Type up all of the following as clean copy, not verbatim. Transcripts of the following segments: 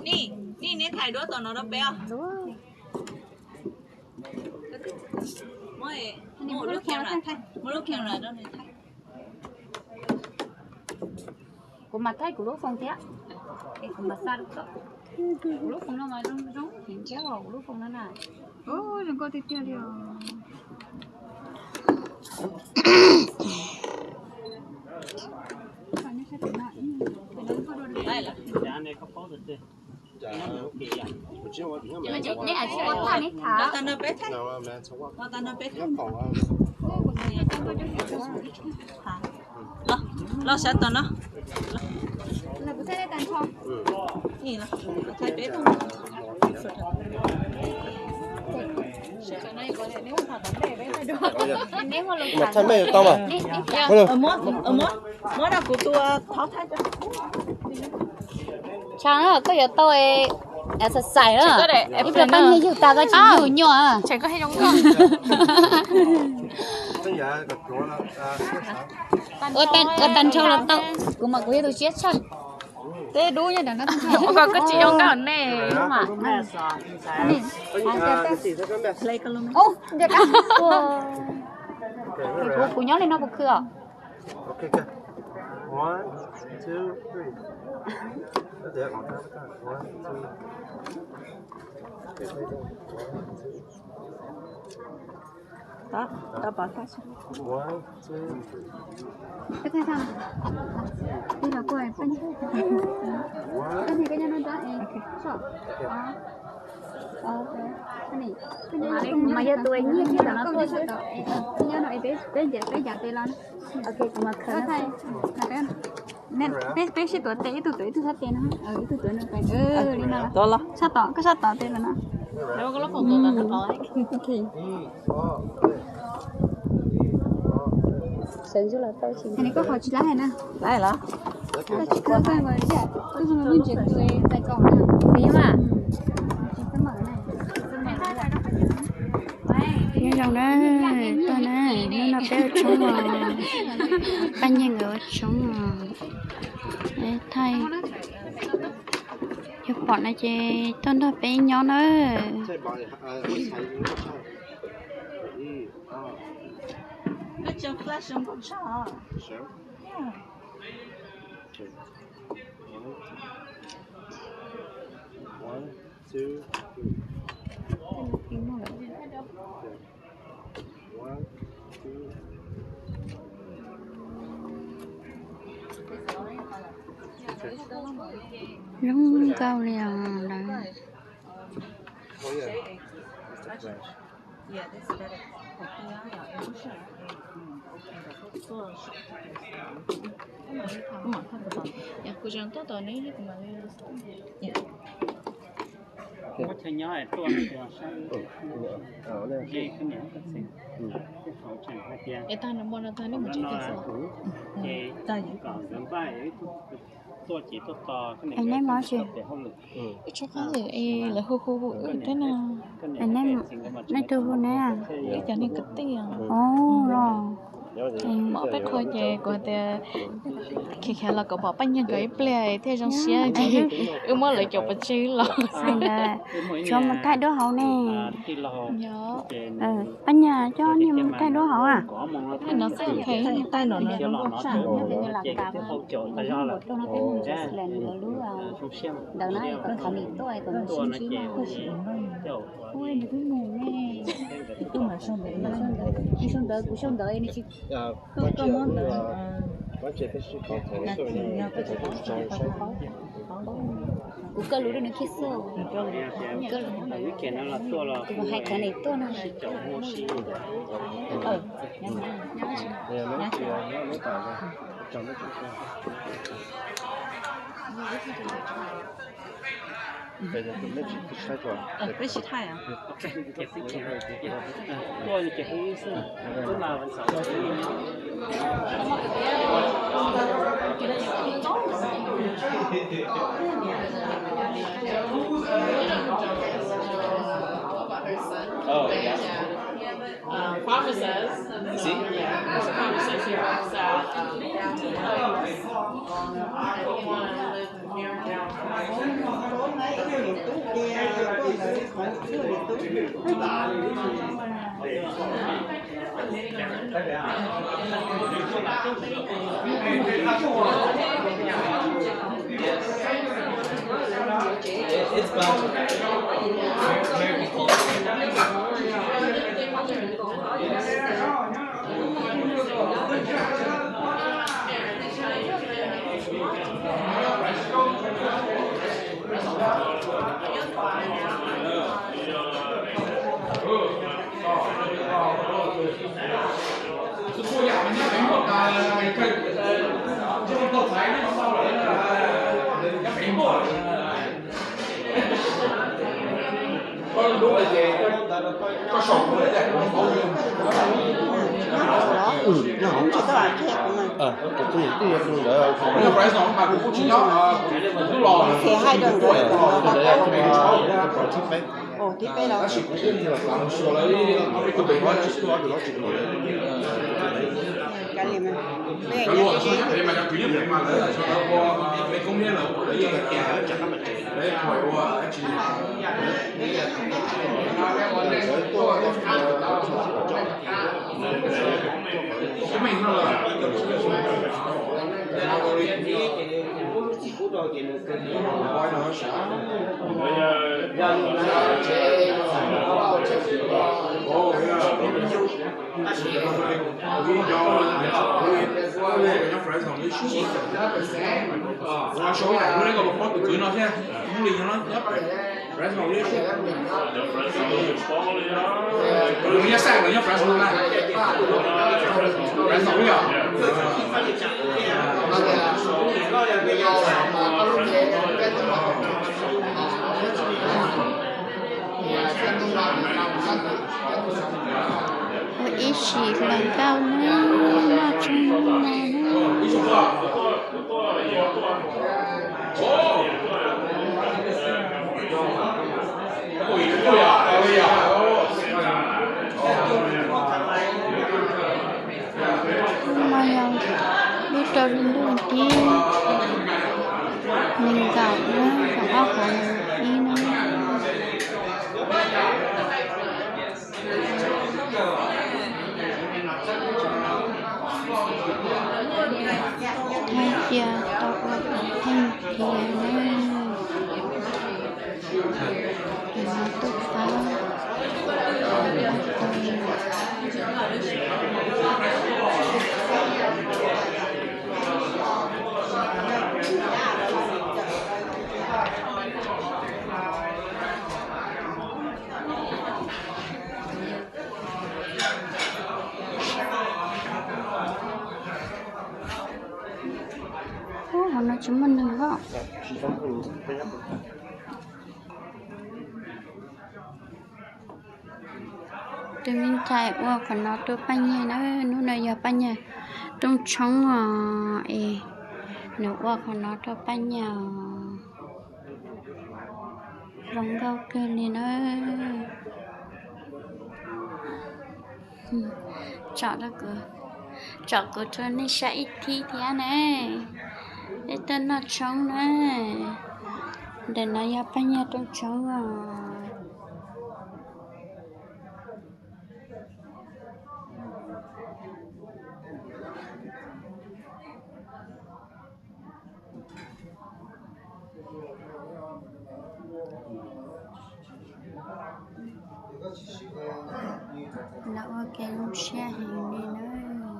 Nè thầy đứa tao nó bé mỗi lúc khéo là đó này thầy của mặt thay của lúc phong thế của mặt xa lúc đó lúc phong nó mà giống hiện chéo vào lúc phong nó này ôi đừng có tiếp theo đi đây là nhé chỉ có thằng ấy thả tao nó bé thay tao nó bé thay lo sẽ tao nó là có thể để tàn không gì là thay bé không mà thay mấy tao mà mỗi nào của tôi tháo thay cho chàng nó có giờ tôi sẽ xài đó em là bao nhiêu ta có chỉ nhiều nhỏ chẳng có hay giống không ở tan châu là tao cũng mà có tôi chết sao thế đu như là nó không có cái chị ông cả này đúng mà lấy cái lông ô được à của nhóm này nó bực cửa Okay, good. 1, 2, 3. Để ngón tay ta. 1, 2. đó tao bỏ cái xuống 1, 2, 3. cái thay sao đây là cô ấy phân cái gì cái nhà nó đã sợ mà giờ tôi như thế là nó tôi sợ nhà nó bé giả tê lên ok mà có thay là cái nên bé chỉ tuổi tê tuổi sát tê nó tuổi nó phải đi nào đó là sát tỏ tê là nó nếu có lúc còn tôi tao nói sớm chút là tôi chỉ cái này có hỏi chị lá này nè đây là tôi chỉ có cái người đấy tôi dùng luôn chuyện tôi tại cổng nè thế mà cái mở này như dòng đó tôi nè nó béo trống mà ban nhà người trống mà để thay cho bọn này chị tôi nó bé nhỏ nữa nó cho flash không có sao One, two, three. One, two. Lông cao liền đấy Oh yeah. Mr. Flash. yeah this is better กูจังตัวตอนนี้ที่กูมาเลย có thể nhỏ ở tuần của sang dây cái miếng cái gì cái khẩu chẳng phải tiền ไอ้ตาน้ำมันตานี่มันจะ nó เกิด là cũ dây còn gần bay ấyตัวchỉตัวto cái này anh em nói chuyện để không được ชอบเขาเลยไอ้เหลือฮูthế nào anh em nói từ hôm nay à cái cho nên cái tiền ồ rồi mở bếp khơi chè của tè khi khi là có bỏ bánh nhân cái ple thế trong xe thì mới lại chụp bánh chứ là sai là cho một cái đứa hậu nè khi lo nhớ bánh nhà cho nhiều một cái đứa hậu à thì nó sẽ thấy tay nó nó nó sẵn như là cái cả hậu chỗ ta do là cho nó cái lần nữa lúa không xem đầu này còn thằng này tôi cònตัวnó xíu chè xíu chỗ ôi nó cứ ngủ nè tôi mà xong đấy đi xong đợi cũng xong đợi đi chứ có món đấy Quán chè cái có thể rồi nè. cũng cơ lúa nó khi xưa cái kia nó là tua là cũng hai cái này tôi nó chỗ mua xí Nè nó chè nó tạo ra cho nó chè. Bây giờ tụi nó chỉ sai rồi. với chị thay à cái cái tôi cái cái xí tôi mà vẫn sợ Oh, yeah. Papa says. See? Papa says here that I don't want to live near downtown. tú kia có lợi không chưa được tú It's fun. nó không chỉ có là khác mà thì hai đường rồi ồ tiếp đây đó cái gì mà bây giờ nhớ số này nó có một phút gửi nó thế không liền cho nó nhấp Fresh màu đi đừng nhắc sang rồi nhấp Fresh màu này Fresh màu bây giờ ý chỉ là cao nữa mà chung mà nhau biết đâu đến đâu đi mình gặp nó gặp áo hàng đi nó thay chia tao thanh kia nó tốt phá nó chúng mình đừng có tụi mình chạy qua phần nó tôi bánh nhé nó này giờ bánh nhé trong trống nếu qua phần nó tôi bánh nhé rong đâu kia này nó chọn cửa cho nên sẽ ít thi thế này để tên nó trống này để nó giờ bánh nhé trong trống nó cái lúc xe hình này nó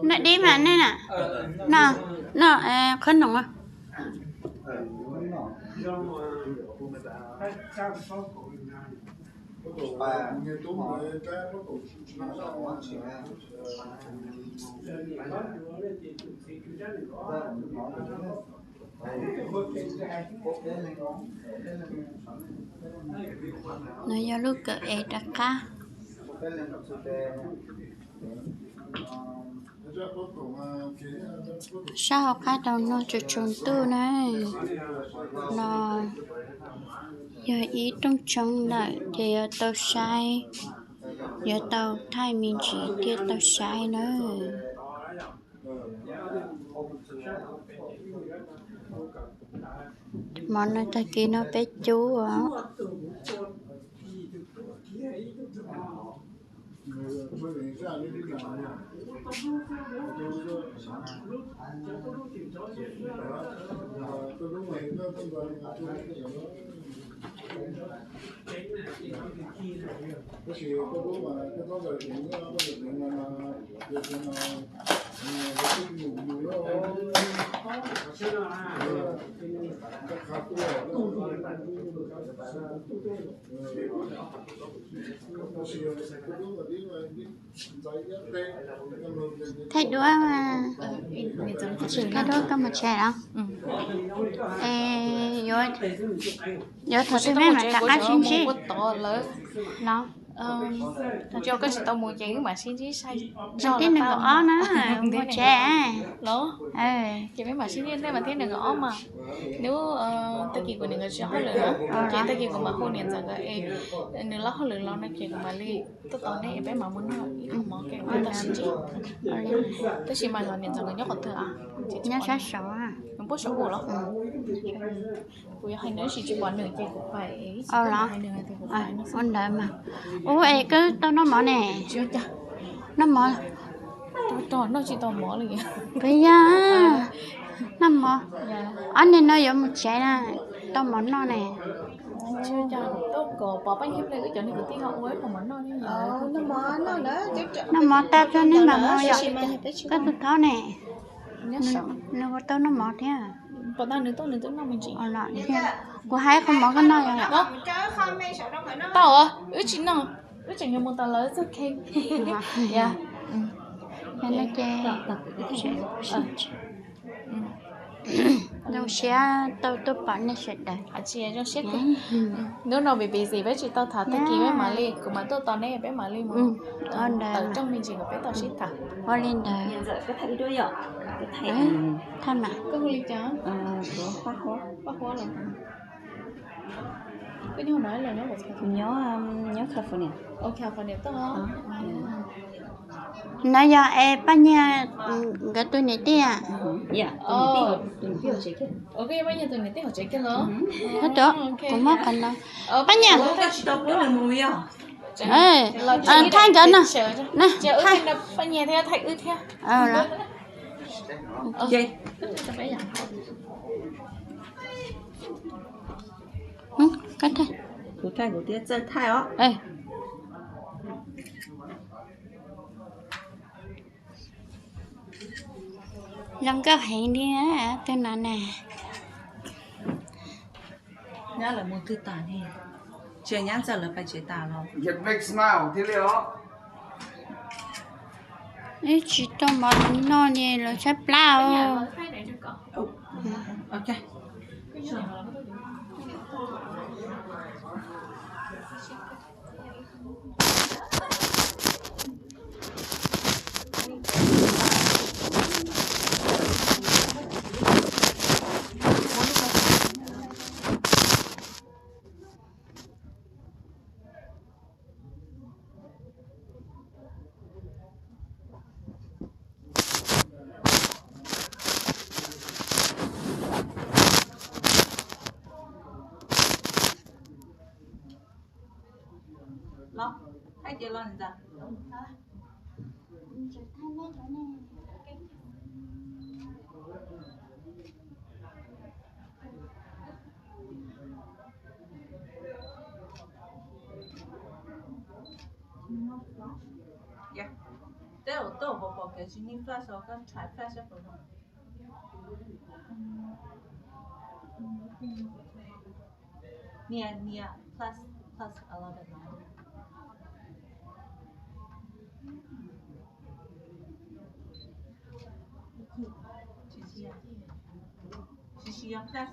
nè đi mà nè nè khấn đồng à nó do lúc cỡ ấy đã cá sao cái đầu nó chỉ trốn tư này nó giờ ý trong lại thì tao sai giờ tao thay mình chỉ thì tao sai nữa món này ta kia nó bé chú á thấy đứa mà cái đứa có một trẻ đó giờ thật sự mà chắc ăn xin gì nó cho cái tao mua giấy mà xin chứ sai cho tiếng đừng gõ nó một trẻ đó chị mấy mà xin như thế mà thế đừng gõ mà nếu tao kỳ của người cho hết rồi đó chị tao kỳ của mà hôn nhận rằng cái nếu nó hết rồi nó kỳ của mà li tôi tao này bé mà muốn nói không mong cái người ta xin chứ tôi chỉ mà nói nhận rằng người nhóc còn thưa à nhớ sát sợ à không có sợ của nó bây giờ hai đứa chỉ quán nửa chị cũng phải hai đứa thì cũng phải con đợi mà ủa cứ tao nó mở nè chưa cha nó mở nó chỉ tao mở liền bây giờ nó mở anh nên nói giống một trẻ nè tao mở nó nè chưa cha tao có bỏ bánh hiếp lên cái chỗ này của tí họ mới còn mở nó như vậy nó mở tao cho nên mà mở vậy cái tụi tao nè nó có tao nó mở thế à bọn tao nữa nó mình chỉ là của hai không mở cái nó vậy đó tao à chỉ nó chỉ như một tao lớn rất khen dạ nên nó chơi đâu sẽ tao bán nó sẽ đấy chị cho xét nếu nào bị gì với chị tao thả tao ký với mà li của mà tôi tao này bé mà li mà ở trong mình chỉ có bé tao xít thả có lên đời cái thầy đôi ạ cái thầy thân mà có li chả bác hóa là cái nhau nói là nó một nhớ California California tao nói giờ em bao nhiêu cái tôi này tia dạ ok bao nhiêu tụi này tiếc họ chạy kia nữa hết chỗ cũng mất cần đâu bao nhiêu thay cái nè nè thay bao nhiêu theo thay ư theo là ok cái thay của thay của tia chân thay ó lần có hẹn đi á tên nào nè nhá là một thứ tàn đi chuyện nhá giờ là phải chế tàn rồi Get big smile, thế liệu. ấy chỉ tao mà nó nè là sắp lao ok nó hay chơi lần ra dạ thế ở tổ bộ cái chuyện như flash hoặc cái trái flash của nó nè plus a lot of money chỉ plus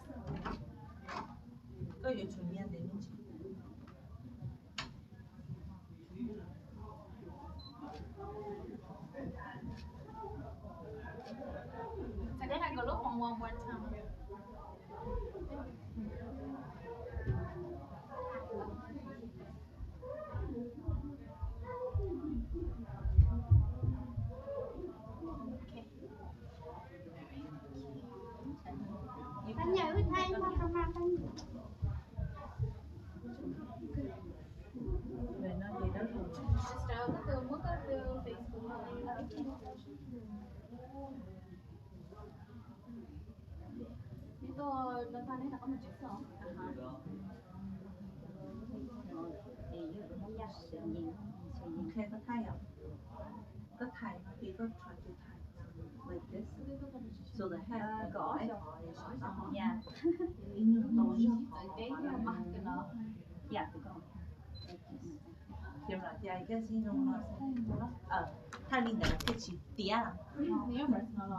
có有全面的面积 from one time. Anh nhớ thay mà không làm anh. Về nó gì đó rồi. Sister, cái từ mức cái từ Facebook này. Itu depannya tak kamu cek so. Okay, có thay không? Có thay, thì có try to thay. Like this. So the head có Dạ. in your Cái mặt cái nó. Dạ tự con. Thì là dài cái gì nó thay đi để cái chỉ tía à. Nếu mà nó là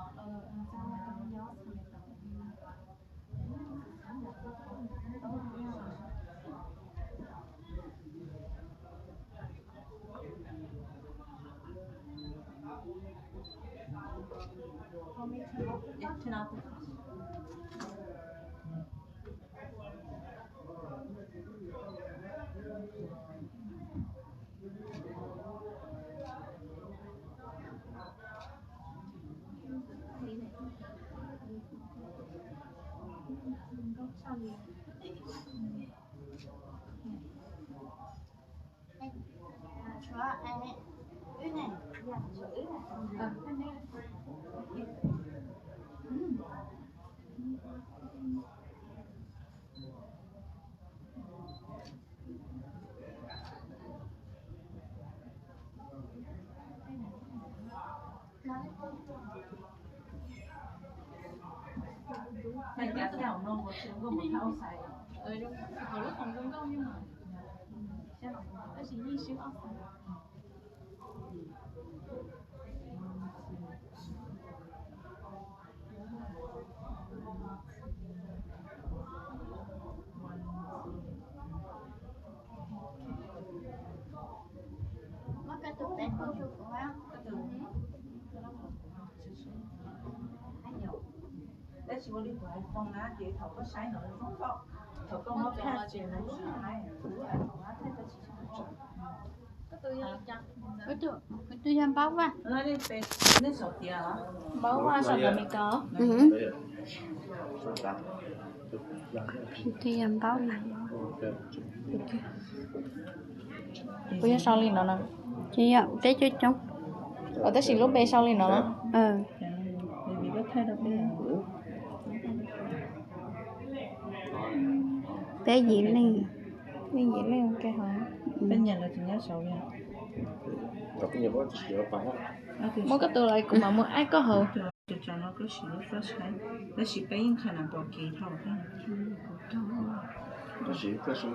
Yeah, turn out the Chúa anh ấy. Cái này. Dạ, chữ này. Thành giá theo nó một số có một thao xài. đúng. Hồi lúc còn công công nhưng mà nó chỉ như xíu ốc. Mất cái tục tên của chú của á. Đấy chỉ có đi ngoài phong lá chị thầu có sai nữa không có. Thầu có mất khác chị nó đúng hay. Cái tôi làm báo vào. Nó đi về nó sổ tiền hả? Báo qua sao là mình có. Tôi làm báo này. Bây giờ sao lên nó nè. Chị ạ, tế cho chúng. Ở tới xí lúc bé sao lên nó nè. Vì có thay đâu bây giờ. Bé diễn lên. Đi diễn lên cái hả? Bên nhà là chỉ nhớ sổ nha. Mỗi cái từ lại cũng mà mỗi ai có hậu. Cho nó có sự first hand. Nó chỉ bé những khả năng bỏ kỳ thầu. Đó chỉ cái số